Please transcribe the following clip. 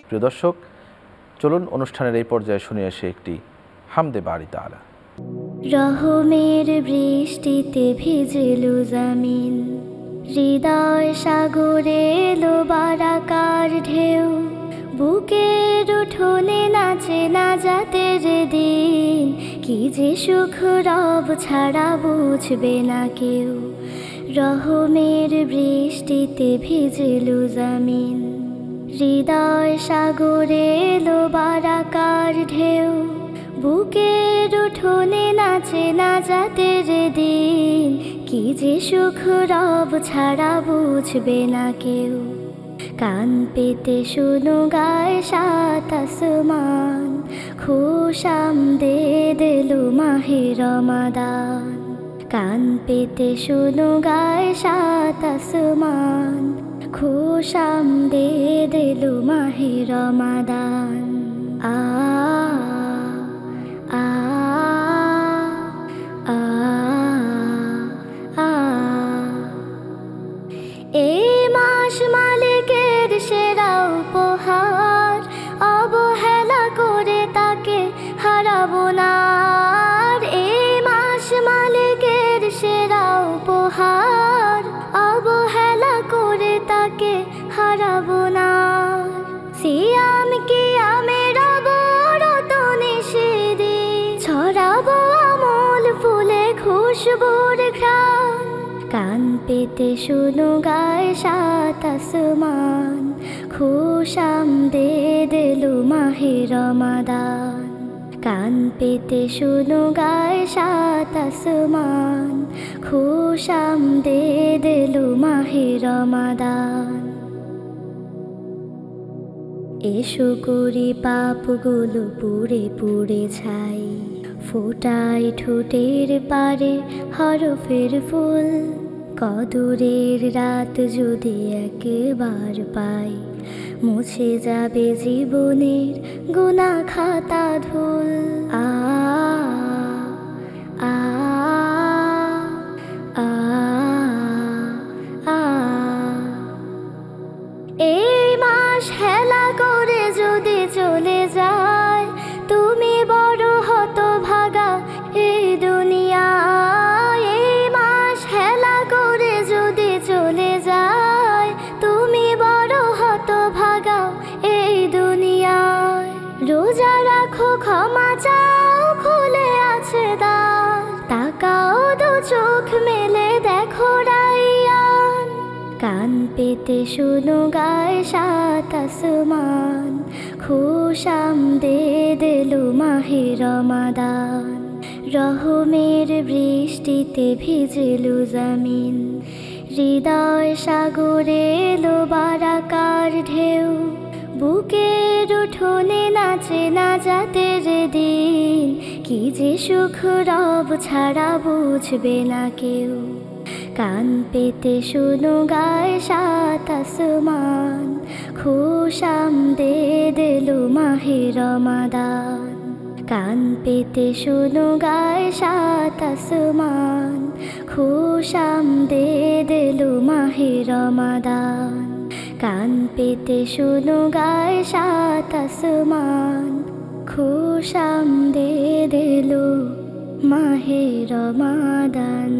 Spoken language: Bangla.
প্রিয় দর্শক, চলুন অনুষ্ঠানের এই পর্যায়ে শুনে এসে একটি হামদে বারি তাআলা। রহমের বৃষ্টিতে ভিজেলো জমিন, হৃদয় সাগরে এলো বারাকার ঢেউ, বুকের উঠোনে নাচে নাজাতের দিন, কি যে সুখ রব ছাড়া বুঝবে না কেউ। রহমের বৃষ্টিতে ভিজেলো জমিন, হৃদয় সাগরে এলো বারাকার ঢেউ, বুকের উঠোনে নাচে নাজাতের দিন, কি যে সুখ রব ছাড়া বুঝবে না কেউ। কান পেতে শুনো গায় সাত আসমান, খুশামদেদ এলো মাহে রমাদান। কান পেতে শুনো গায় সাত আসমান, খুশামদেদ এলো মাহে রমাদান। আ আ আ আ এই মাস মালিকের সেরা উপহার, অবহেলা করে তাকে হারাবো না। এই মাস মালিকের সেরা উপহার, অবহেলা করে তাকে হারাবো না। সিয়াম কিয়ামের অবরত নিষেধে ছড়াবো আমল ফুলে খুশবুর ঘ্রাণ। কান পেতে শুনো গায় সাত আসমান, খুশামদেদ এলো মাহে রমাদান। কান পেতে শুনো গায় সাত আসমান, খুশামদেদ এলো মাহে রমাদান। এসো করি পাপগুলো পুড়ে পুড়ে ছাই, ফোটাই ঠোঁটের পারে হরফের ফুল। কদরের রাত যদি একবার পাই, মুছে যাবে জীবনের গুনাহ খাতা ধুল। আ আ আ আ এই মাস হেলা করে যদি চলে যায়, তুমি বড় হতভাগা এই দুনিয়ায়। এই মাস হেলা করে যদি চলে যায়, তুমি বড় হতভাগা এই দুনিয়ায়। রোজা রাখো, ক্ষমা চাও, খুলে আছে দ্বার, তাকাও দু চোখ মেলে দেখো রাইয়ান। কান পেতে শুনো গায় সাত আসমান, খুশামদেদ এলো মাহে রমাদান। রহমের বৃষ্টিতে ভিজেলো জমিন, হৃদয় সাগরে এলো বারাকার ঢেউ, বুকের উঠোনে নাচে নাজাতের দিন, কি যে সুখ রব ছাড়া বুঝবে না কেউ। কান পেতে শুনো গায় সাত আসমান, খুশামদেদ এলো মাহে রমাদান। কান পেতে শুনো গায় সাত আসমান, খুশামদেদ এলো মাহে রমাদান। কান পেতে শুনো গায় সাত আসমান, খুশামদেদ এলো মাহে রমাদান।